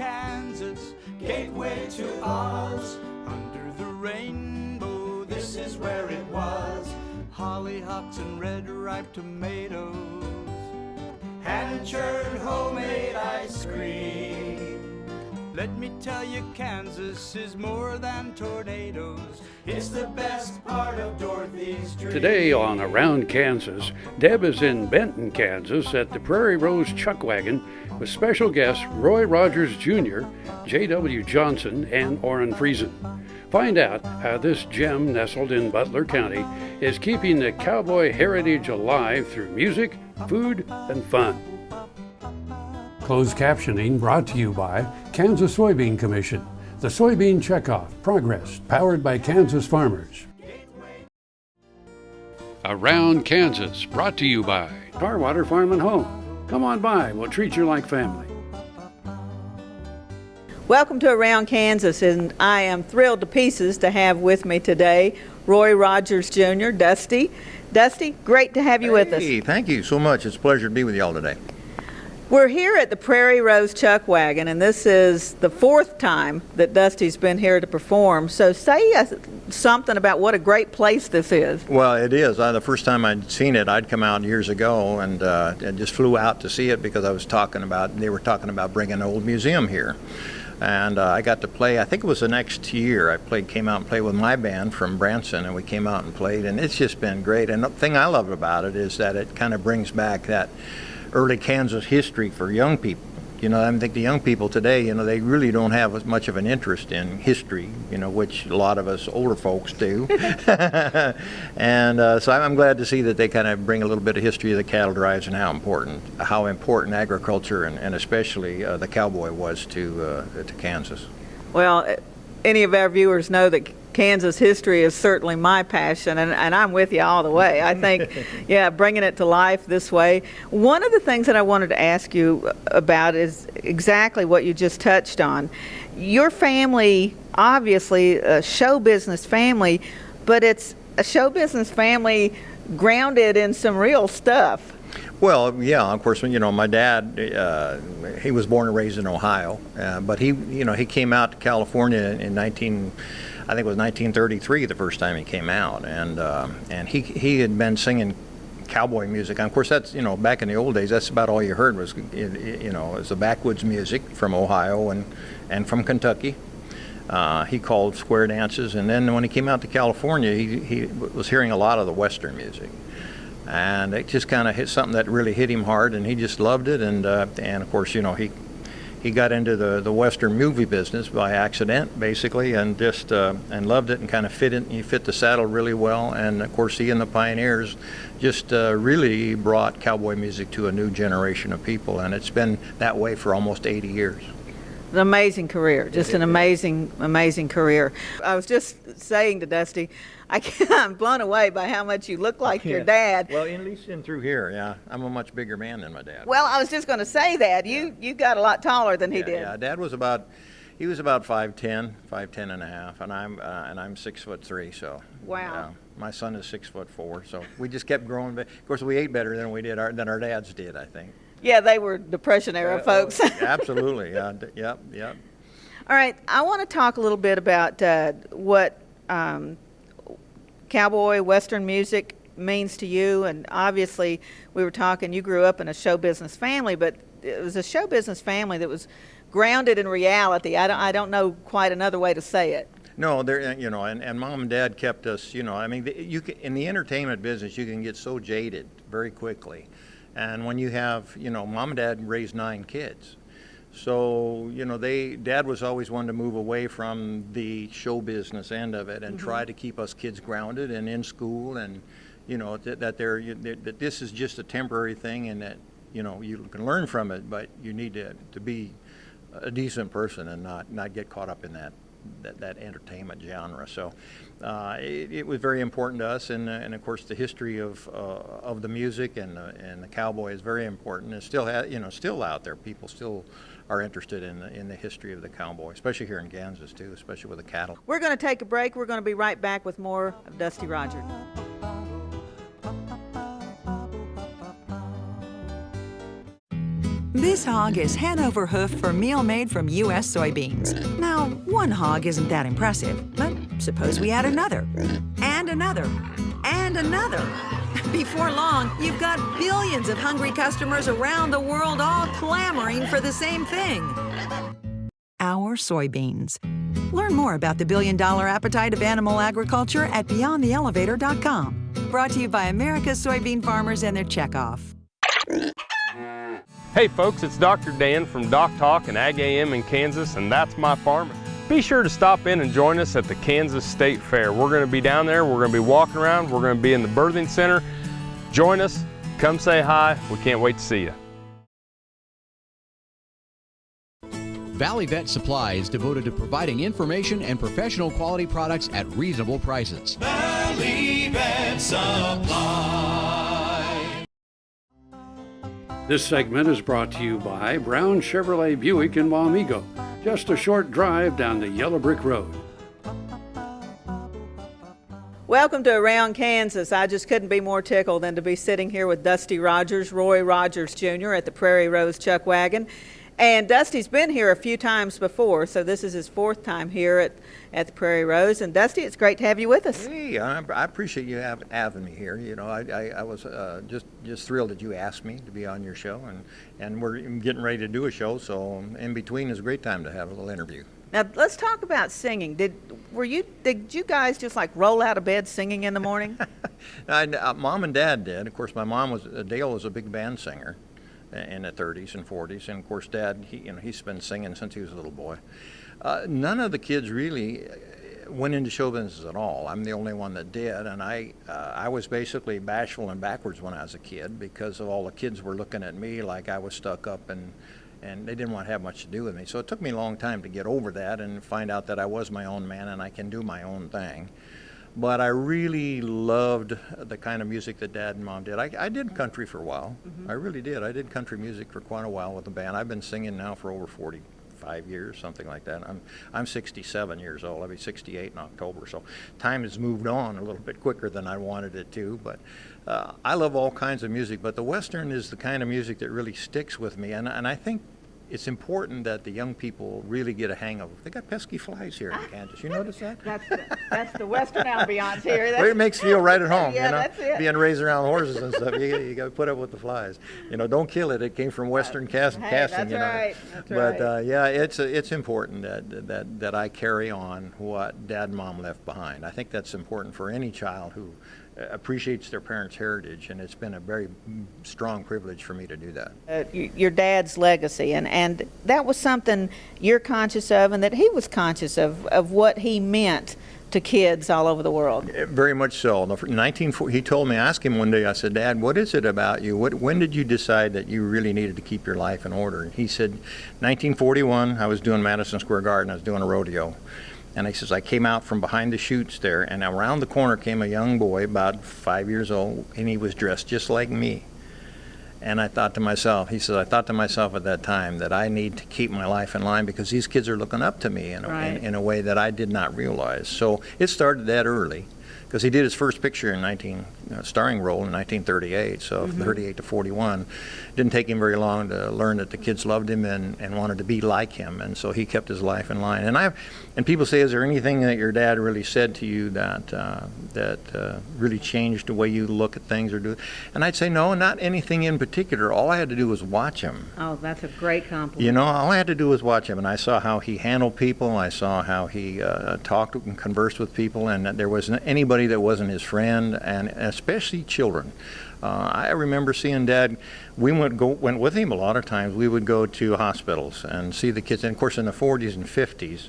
Kansas, gateway to Oz. Under the rainbow, this is where it was. Hollyhocks and red ripe tomatoes, hand-churned homemade ice cream. Let me tell you, Kansas is more than tornadoes. It's the best part of Dorothy's dream. Today on Around Kansas, Deb is in Benton, Kansas at the Prairie Rose Chuckwagon with special guests Roy Rogers Jr., J.W. Johnson, and Orin Freezen. Find out how this gem nestled in Butler County is keeping the Cowboy Heritage alive through music, food, and fun. Closed captioning brought to you by Kansas Soybean Commission. The Soybean Checkoff Progress, powered by Kansas farmers. Around Kansas, brought to you by Tarwater Farm and Home. Come on by, we'll treat you like family. Welcome to Around Kansas, and I am thrilled to pieces to have with me today Roy Rogers Jr., Dusty. Dusty, great to have you with us. Hey, thank you so much. It's a pleasure to be with you all today. We're here at the Prairie Rose Chuckwagon, and this is the fourth time that Dusty's been here to perform. So say something about what a great place this is. Well, it is. The first time I'd seen it, I'd come out years ago and just flew out to see it because they were talking about bringing an old museum here. And I got to play, I think it was the next year, came out and played with my band from Branson, and we came out and played, and it's just been great. And the thing I love about it is that it kind of brings back that early Kansas history for young people. I think the young people today, they really don't have as much of an interest in history, which a lot of us older folks do. And so I'm glad to see that they kind of bring a little bit of history of the cattle drives and how important agriculture and especially the cowboy was to Kansas. Well, any of our viewers know that Kansas history is certainly my passion, and I'm with you all the way. I think, bringing it to life this way. One of the things that I wanted to ask you about is exactly what you just touched on. Your family, obviously a show business family, but it's a show business family grounded in some real stuff. Well, yeah, of course, my dad, he was born and raised in Ohio, but he came out to California in 1933 the first time he came out, and he had been singing cowboy music. And of course, that's, back in the old days, that's about all you heard was, was the backwoods music from Ohio and from Kentucky. He called square dances, and then when he came out to California, he was hearing a lot of the Western music. And it just kind of hit something that really hit him hard, and he just loved it. And of course, he got into the Western movie business by accident, basically, and just and loved it and kind of fit it. He fit the saddle really well. And of course, he and the pioneers just really brought cowboy music to a new generation of people, and it's been that way for almost 80 years. An amazing career, just an amazing career. I was just saying to Dusty, I'm blown away by how much you look like your dad. Well, at least in through here, yeah. I'm a much bigger man than my dad. Well, I was just going to say that. You got a lot taller than he did. Yeah, Dad was about 5'10", 5'10 and a half, and I'm 6'3", so. Wow. My son is 6'4", so we just kept growing. But of course, we ate better than than our dads did, I think. Yeah, they were Depression era folks. Absolutely, yeah, yep. All right, I want to talk a little bit about what cowboy Western music means to you. And obviously, we were talking, you grew up in a show business family, but it was a show business family that was grounded in reality. I don't know quite another way to say it. No, and Mom and Dad kept us, in the entertainment business, you can get so jaded very quickly. And when you have, Mom and Dad raised 9 kids. So, Dad was always one to move away from the show business end of it and try to keep us kids grounded and in school, and, that this is just a temporary thing, and that, you can learn from it, but you need to be a decent person and not get caught up in that entertainment genre. So it was very important to us, and of course the history of the music and the cowboy is very important. It's still still out there. People still are interested in the history of the cowboy, especially here in Kansas too, especially with the cattle. We're going to take a break. We're going to be right back with more of Dusty Rogers. This hog is head over hoof for meal made from U.S. soybeans. Now, one hog isn't that impressive, but suppose we add another, and another, and another. Before long, you've got billions of hungry customers around the world all clamoring for the same thing. Our soybeans. Learn more about the billion-dollar appetite of animal agriculture at BeyondTheElevator.com. Brought to you by America's soybean farmers and their checkoff. Hey folks, it's Dr. Dan from Doc Talk and Ag AM in Kansas, and that's my farm. Be sure to stop in and join us at the Kansas State Fair. We're going to be down there, we're going to be walking around, we're going to be in the birthing center. Join us, come say hi, we can't wait to see you. Valley Vet Supply is devoted to providing information and professional quality products at reasonable prices. Valley Vet Supply. This segment is brought to you by Brown Chevrolet Buick in Wamego, just a short drive down the Yellow Brick Road. Welcome to Around Kansas. I just couldn't be more tickled than to be sitting here with Dusty Rogers, Roy Rogers Jr. at the Prairie Rose Chuckwagon. And Dusty's been here a few times before, so this is his fourth time here at the Prairie Rose. And Dusty, it's great to have you with us. Hey, I appreciate you having me here. You know, I was just thrilled that you asked me to be on your show, and we're getting ready to do a show, so in between is a great time to have a little interview. Now let's talk about singing. Did you guys just like roll out of bed singing in the morning? Mom and Dad did. Of course, my mom Dale was a big band singer in the 30s and 40s, and of course Dad, he's been singing since he was a little boy. None of the kids really went into show business at all. I'm the only one that did, and I was basically bashful and backwards when I was a kid because of all the kids were looking at me like I was stuck up and they didn't want to have much to do with me. So it took me a long time to get over that and find out that I was my own man and I can do my own thing. But I really loved the kind of music that Dad and Mom did. I did country for a while. Mm-hmm. I really did. I did country music for quite a while with the band. I've been singing now for over 45 years, something like that. I'm 67 years old. I'll be 68 in October. So time has moved on a little bit quicker than I wanted it to. But I love all kinds of music. But the Western is the kind of music that really sticks with me. And I think it's important that the young people really get a hang of it. They got pesky flies here in Kansas. You notice that? That's the Western ambiance here. Well, it makes you feel right at home, yeah, you know, that's it. Being raised around horses and stuff. You got to put up with the flies. You know, don't kill it. It came from Western casting. That's you know. right. That's but right. yeah, it's important that I carry on what Dad and Mom left behind. I think that's important for any child who appreciates their parents' heritage, and it's been a very strong privilege for me to do that. Your dad's legacy, and that was something you're conscious of and that he was conscious of what he meant to kids all over the world. Very much so. He told me, I asked him one day, I said, Dad, what is it about you? When did you decide that you really needed to keep your life in order? And he said, 1941, I was doing Madison Square Garden, I was doing a rodeo. And he says, I came out from behind the chutes there, and around the corner came a young boy, about 5 years old, and he was dressed just like me. And I thought to myself, he says, I thought to myself at that time that I need to keep my life in line because these kids are looking up to me in a way that I did not realize. So it started that early, because he did his first picture in starring role in 1938, so 38 to 41. Didn't take him very long to learn that the kids loved him and wanted to be like him, and so he kept his life in line. And people say, is there anything that your dad really said to you that really changed the way you look at things or do? And I'd say no, not anything in particular. All I had to do was watch him. Oh, that's a great compliment. You know, all I had to do was watch him, and I saw how he handled people. I saw how he talked and conversed with people, and that there wasn't anybody that wasn't his friend, and especially children. I remember seeing Dad. We went with him a lot of times. We would go to hospitals and see the kids. And of course, in the 40s and 50s,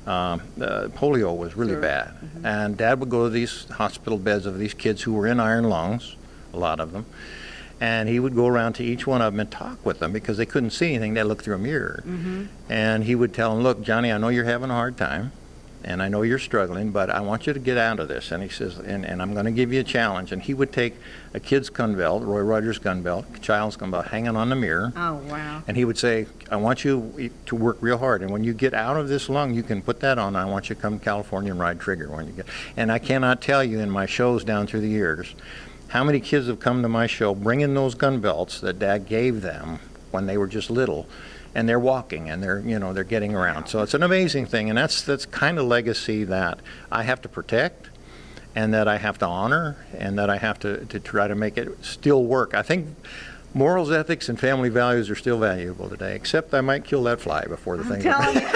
polio was really bad. Mm-hmm. And Dad would go to these hospital beds of these kids who were in iron lungs, a lot of them. And he would go around to each one of them and talk with them because they couldn't see anything. They looked through a mirror. Mm-hmm. And he would tell them, look, Johnny, I know you're having a hard time. And I know you're struggling, but I want you to get out of this. And he says, and I'm going to give you a challenge. And he would take a kid's gun belt, Roy Rogers gun belt, child's gun belt, hanging on the mirror. Oh, wow. And he would say, I want you to work real hard. And when you get out of this lung, you can put that on. I want you to come to California and ride trigger when you get. And I cannot tell you in my shows down through the years how many kids have come to my show bringing those gun belts that Dad gave them when they were just little, and they're walking and they're getting around. So it's an amazing thing, and that's kind of legacy that I have to protect, and that I have to honor, and that I have to try to make it still work. I think morals, ethics, and family values are still valuable today, except I might kill that fly before the thing. Telling you.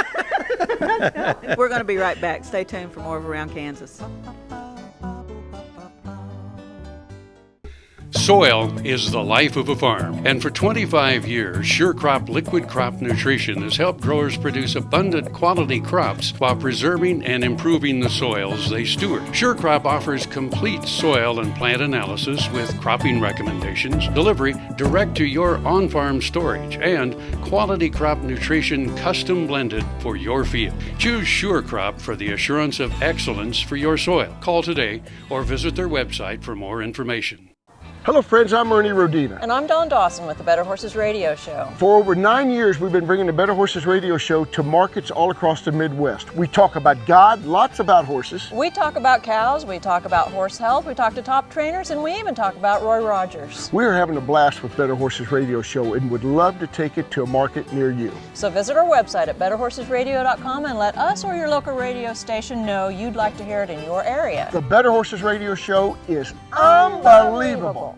We're going to be right back. Stay tuned for more of Around Kansas. Soil is the life of a farm, and for 25 years, Sure Crop Liquid Crop Nutrition has helped growers produce abundant quality crops while preserving and improving the soils they steward. Sure Crop offers complete soil and plant analysis with cropping recommendations, delivery direct to your on-farm storage, and quality crop nutrition custom blended for your field. Choose Sure Crop for the assurance of excellence for your soil. Call today or visit their website for more information. Hello friends, I'm Ernie Rodina. And I'm Dawn Dawson with the Better Horses Radio Show. For over 9 years, we've been bringing the Better Horses Radio Show to markets all across the Midwest. We talk about God, lots about horses. We talk about cows, we talk about horse health, we talk to top trainers, and we even talk about Roy Rogers. We're having a blast with Better Horses Radio Show and would love to take it to a market near you. So visit our website at betterhorsesradio.com and let us or your local radio station know you'd like to hear it in your area. The Better Horses Radio Show is unbelievable.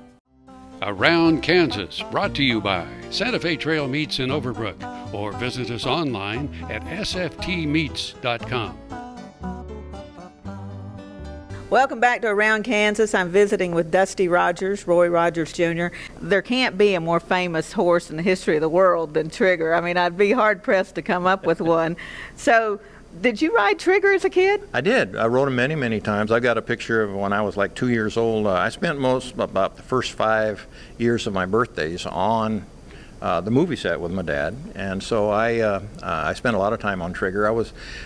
Around Kansas, brought to you by Santa Fe Trail Meats in Overbrook, or visit us online at sftmeats.com. Welcome back to Around Kansas. I'm visiting with Dusty Rogers, Roy Rogers Jr. There can't be a more famous horse in the history of the world than Trigger. I mean, I'd be hard-pressed to come up with one. So, did you ride Trigger as a kid? I did. I rode him many, many times. I got a picture of when I was like 2 years old. I spent about the first 5 years of my birthdays on the movie set with my dad, and so I spent a lot of time on Trigger.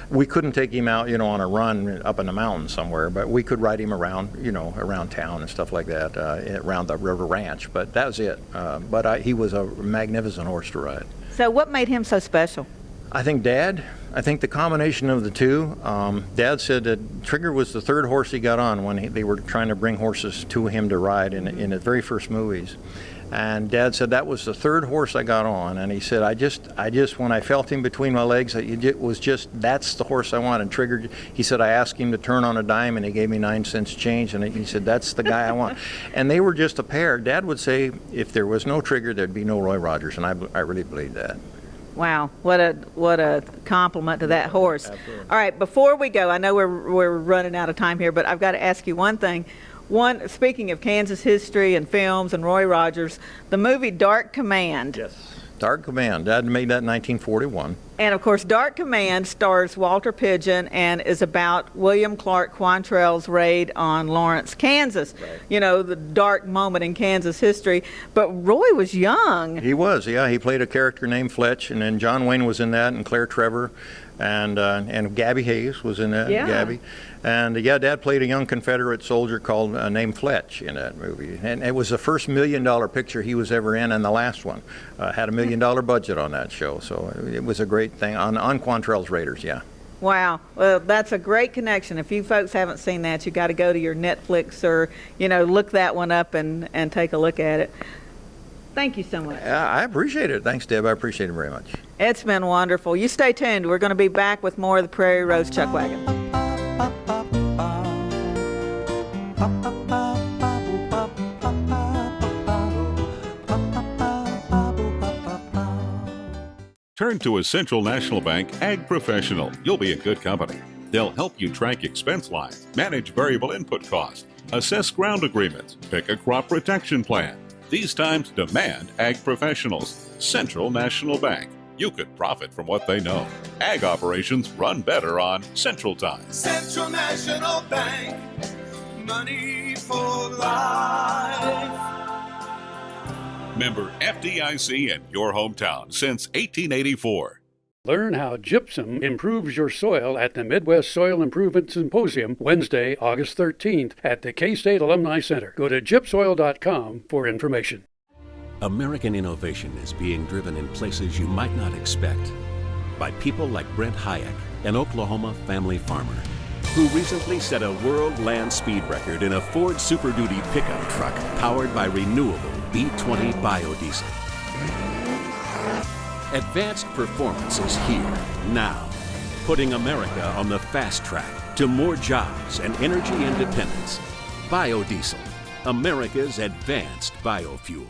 We couldn't take him out, on a run up in the mountains somewhere, but we could ride him around, around town and stuff like that, around the river ranch. But that was it. But he was a magnificent horse to ride. So, what made him so special? I think Dad. I think the combination of the two. Dad said that Trigger was the third horse he got on when they were trying to bring horses to him to ride in his very first movies. And Dad said that was the third horse I got on, and he said I just when I felt him between my legs, it was just that's the horse I wanted. Trigger. He said I asked him to turn on a dime, and he gave me 9 cents change, and he said that's the guy I want. And they were just a pair. Dad would say if there was no Trigger, there'd be no Roy Rogers, and I really believe that. Wow, what a compliment to that horse. Absolutely. All right, before we go, I know we're running out of time here, but I've got to ask you one thing. Speaking of Kansas history and films and Roy Rogers, the movie Dark Command. Yes. Dark Command. Dad made that in 1941. And of course, Dark Command stars Walter Pidgeon and is about William Clark Quantrell's raid on Lawrence, Kansas. Right. The dark moment in Kansas history. But Roy was young. He was, yeah. He played a character named Fletch, and then John Wayne was in that, and Claire Trevor, and Gabby Hayes was in that. Yeah. Gabby. And Dad played a young Confederate soldier called named Fletch in that movie. And it was the first $1 million picture he was ever in, and the last one. Had $1 million budget on that show, so it was a great thing on Quantrell's Raiders, yeah. Wow. Well, that's a great connection. If you folks haven't seen that, you got to go to your Netflix or, look that one up and take a look at it. Thank you so much. I appreciate it. Thanks, Deb. I appreciate it very much. It's been wonderful. You stay tuned. We're going to be back with more of the Prairie Rose Chuckwagon. Turn to a Central National Bank Ag Professional. You'll be in good company. They'll help you track expense lines, manage variable input costs, assess ground agreements, pick a crop protection plan. These times demand Ag Professionals. Central National Bank. You could profit from what they know. Ag operations run better on Central Time. Central National Bank, money for life. Member FDIC in your hometown since 1884. Learn how gypsum improves your soil at the Midwest Soil Improvement Symposium, Wednesday, August 13th at the K-State Alumni Center. Go to gypsoil.com for information. American innovation is being driven in places you might not expect by people like Brent Hayek, an Oklahoma family farmer, who recently set a world land speed record in a Ford Super Duty pickup truck powered by renewable B20 biodiesel. Advanced performance is here, now, putting America on the fast track to more jobs and energy independence. Biodiesel, America's advanced biofuel.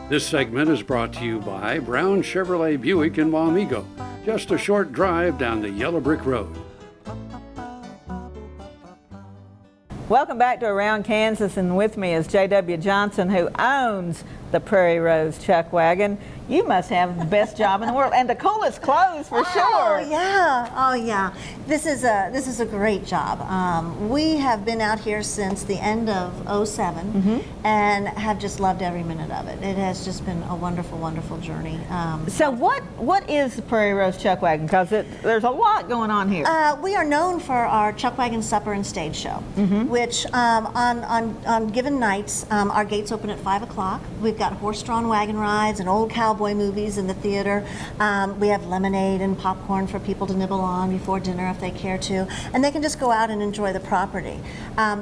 This segment is brought to you by Brown Chevrolet Buick in Wamego, just a short drive down the Yellow Brick Road. Welcome back to Around Kansas, and with me is J.W. Johnson, who owns the Prairie Rose Chuckwagon. You must have the best job in the world and the coolest clothes for sure. Oh yeah. This is a great job. We have been out here since the end of '07 and have just loved every minute of it. It has just been a wonderful, wonderful journey. So what is the Prairie Rose Chuckwagon? Because there's a lot going on here. We are known for our Chuckwagon Supper and Stage Show, which on given nights, our gates open at 5 o'clock. We've got horse-drawn wagon rides and old cowboy movies in the theater. We have lemonade and popcorn for people to nibble on before dinner if they care to, and they can just go out and enjoy the property.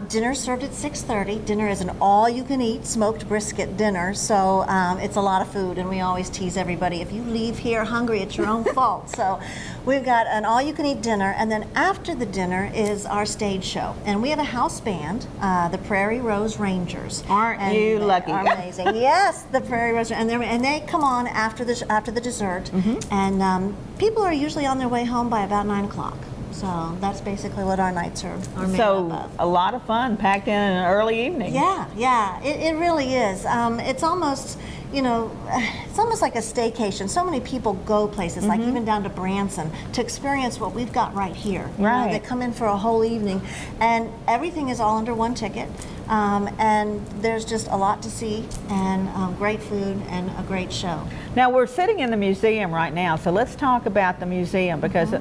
Dinner served at 6:30. Dinner is an all-you-can-eat smoked brisket dinner, so it's a lot of food, and we always tease everybody, if you leave here hungry, it's your own fault. So we've got an all-you-can-eat dinner, and then after the dinner is our stage show, and we have a house band, the Prairie Rose Rangers. Aren't you lucky? Are amazing. Yes, the Prairie Rose, and they come on after the dessert, and people are usually on their way home by about 9 o'clock. So that's basically what our nights are made up of. A lot of fun packed in an early evening. Yeah, it really is. It's almost, it's almost like a staycation. So many people go places, like even down to Branson, to experience what we've got right here. Right. They come in for a whole evening, and everything is all under one ticket. And there's just a lot to see, and great food and a great show. Now we're sitting in the museum right now, so let's talk about the museum, because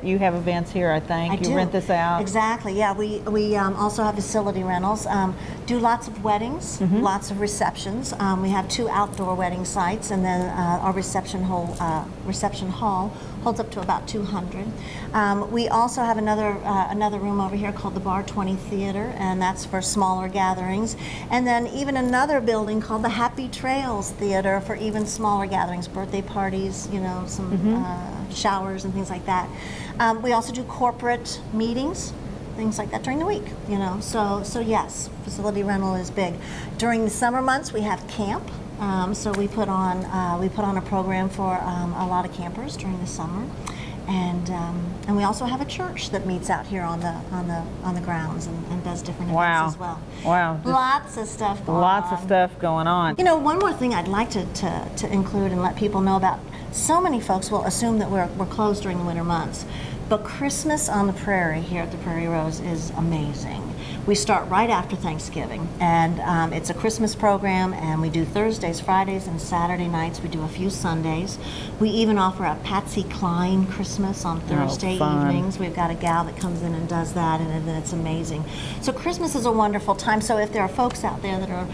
you have events here, I think. I do. Rent this out. Exactly, yeah. We also have facility rentals, do lots of weddings, lots of receptions. We have 2 outdoor wedding sites, and then our reception hall holds up to about 200. We also have another room over here called the Bar 20 Theater, and that's for smaller gatherings. And then even another building called the Happy Trails Theater for even smaller gatherings, birthday parties, some showers and things like that. We also do corporate meetings, things like that during the week, So yes, facility rental is big. During the summer months, we have camp. So we put on a program for a lot of campers during the summer, and we also have a church that meets out here on the grounds and does different events as well. Wow! Lots of stuff going on. Lots of stuff going on. One more thing I'd like to include and let people know about. So many folks will assume that we're closed during the winter months, but Christmas on the Prairie here at the Prairie Rose is amazing. We start right after Thanksgiving, and it's a Christmas program, and we do Thursdays, Fridays, and Saturday nights. We do a few Sundays. We even offer a Patsy Cline Christmas on Thursday evenings. We've got a gal that comes in and does that, and it's amazing. So Christmas is a wonderful time. So if there are folks out there that are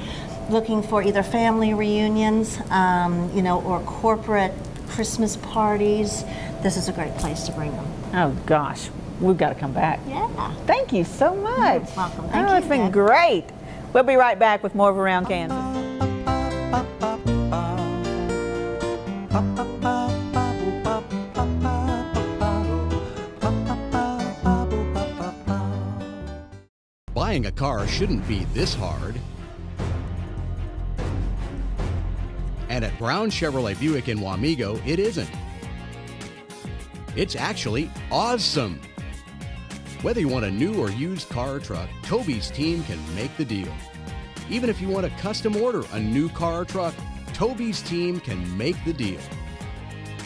looking for either family reunions, or corporate Christmas parties, this is a great place to bring them. Oh gosh, we've got to come back. Yeah. Thank you so much. You're welcome. Thank you. It's been great. We'll be right back with more of Around Kansas. Buying a car shouldn't be this hard. And at Brown Chevrolet Buick in Wamego, it isn't. It's actually awesome. Whether you want a new or used car or truck, Toby's team can make the deal. Even if you want to custom order a new car or truck, Toby's team can make the deal.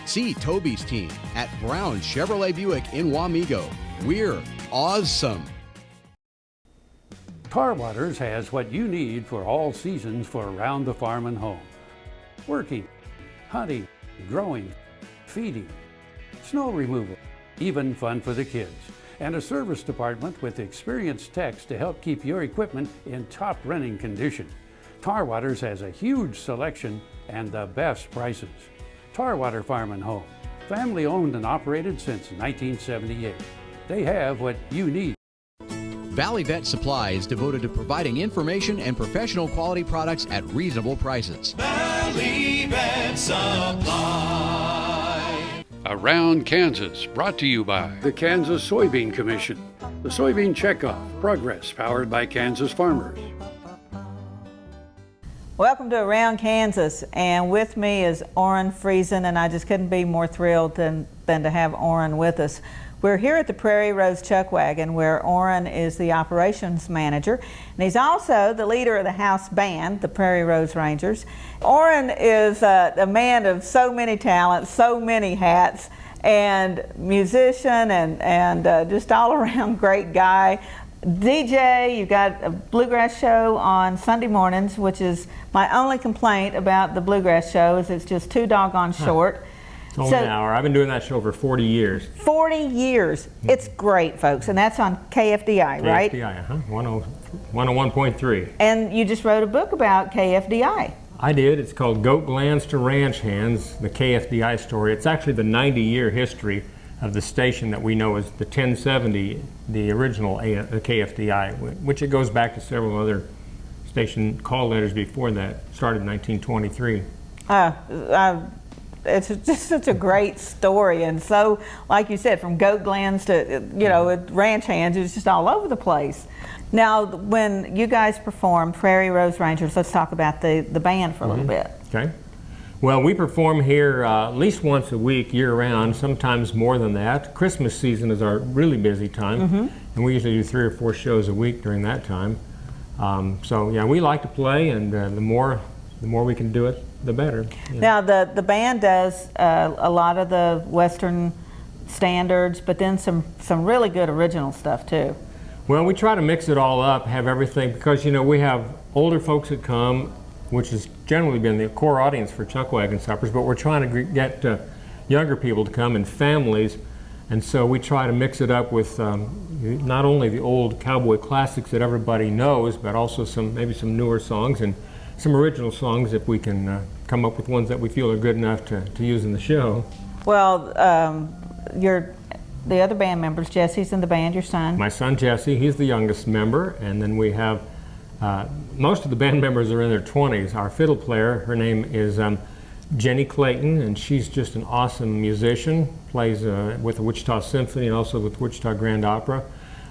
See Toby's team at Brown Chevrolet Buick in Wamego. We're awesome. Tar Waters has what you need for all seasons for around the farm and home. Working, hunting, growing, feeding, snow removal, even fun for the kids. And a service department with experienced techs to help keep your equipment in top running condition. Tar Waters has a huge selection and the best prices. Tarwater Farm and Home, family owned and operated since 1978. They have what you need. Valley Vet Supply is devoted to providing information and professional quality products at reasonable prices. Valley Vet Supply. Around Kansas, brought to you by the Kansas Soybean Commission. The Soybean Checkoff, progress powered by Kansas farmers. Welcome to Around Kansas, and with me is Orin Freezen, and I just couldn't be more thrilled than to have Orin with us. We're here at the Prairie Rose Chuckwagon, where Orin is the operations manager, and he's also the leader of the house band, the Prairie Rose Rangers. Orin is a man of so many talents, so many hats, and musician and just all around great guy. DJ, you've got a bluegrass show on Sunday mornings, which is my only complaint about the bluegrass show is it's just too doggone short. It's only an hour. I've been doing that show for 40 years. 40 years. It's great, folks, and that's on KFDI, right? KFDI, 101.3. And you just wrote a book about KFDI. I did. It's called Goat Glands to Ranch Hands, the KFDI story. It's actually the 90-year history of the station that we know as the 1070, the original the KFDI, which it goes back to several other station call letters before that, started in 1923. It's just such a great story, and so, like you said, from goat glands to, ranch hands, it's just all over the place. Now, when you guys perform Prairie Rose Rangers, let's talk about the band for a little bit. Okay. Well, we perform here at least once a week, year-round, sometimes more than that. Christmas season is our really busy time, and we usually do 3 or 4 shows a week during that time. So, yeah, we like to play, and the more we can do it, the better. Yeah. Now, the band does a lot of the Western standards, but then some really good original stuff, too. Well, we try to mix it all up, have everything, because, we have older folks that come, which has generally been the core audience for Chuckwagon Suppers, but we're trying to get younger people to come and families, and so we try to mix it up with not only the old cowboy classics that everybody knows, but also maybe some newer songs and some original songs if we can come up with ones that we feel are good enough to use in the show. Well, the other band members, Jesse's in the band, your son. My son Jesse, he's the youngest member, and then we have most of the band members are in their 20s. Our fiddle player, her name is Jenny Clayton, and she's just an awesome musician, plays with the Wichita Symphony and also with Wichita Grand Opera.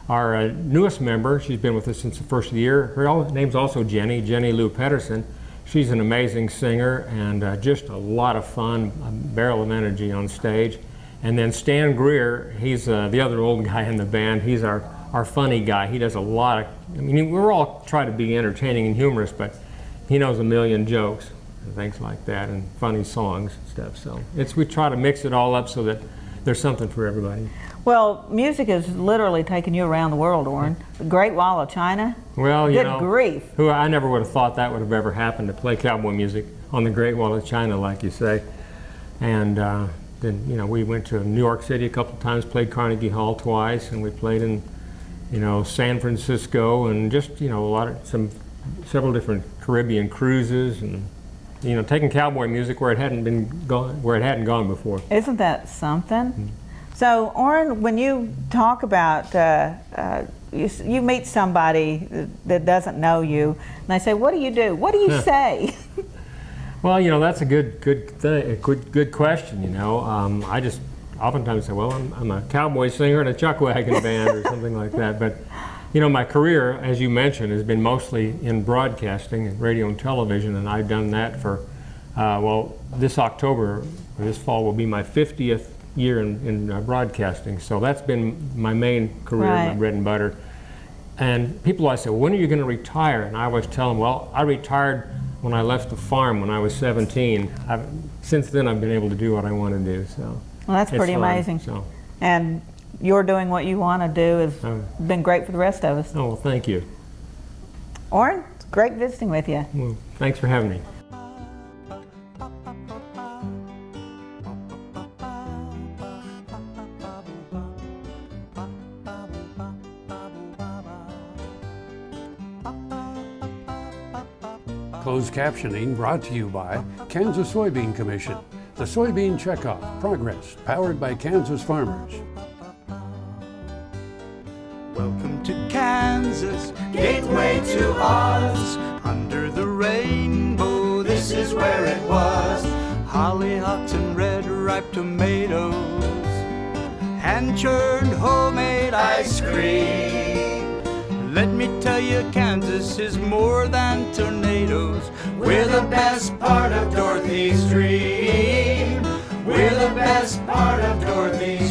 Our newest member, she's been with us since the first of the year, her name's also Jenny Lou Pedersen. She's an amazing singer and just a lot of fun, a barrel of energy on stage. And then Stan Greer, he's the other old guy in the band. He's our funny guy. He does a lot of, we're all trying to be entertaining and humorous, but he knows a million jokes and things like that and funny songs and stuff. So we try to mix it all up so that there's something for everybody. Well, music has literally taken you around the world, Orin. The Great Wall of China. Well, good grief. I never would have thought that would have ever happened, to play cowboy music on the Great Wall of China, like you say. And then, we went to New York City a couple of times, played Carnegie Hall twice, and we played in, San Francisco, and just, several different Caribbean cruises, and, taking cowboy music where it hadn't gone before. Isn't that something? So, Orin, when you talk about, you meet somebody that doesn't know you, and they say, "What do you do? What do you say?" Well, that's a good question. I just oftentimes say, "Well, I'm a cowboy singer in a chuckwagon band," or something like that. But my career, as you mentioned, has been mostly in broadcasting and radio and television, and I've done that for this October or this fall will be my 50th year in broadcasting. So that's been my main career, my bread and butter. And people always say, "Well, when are you going to retire?" And I always tell them, "Well, I retired when I left the farm when I was 17. Since then, I've been able to do what I want to do." So, well, that's pretty amazing. So. And you're doing what you want to do has been great for the rest of us. Oh, well, thank you. Orin, it's great visiting with you. Well, thanks for having me. Closed captioning brought to you by Kansas Soybean Commission. The Soybean Checkoff, progress powered by Kansas farmers. Welcome to Kansas. Kansas, gateway to Oz. Under the rainbow, this is where it was. Hollyhocks and red ripe tomatoes, hand-churned homemade ice cream. Let me tell you, Kansas is more than tornadoes. We're the best part of Dorothy's dream. We're the best part of Dorothy's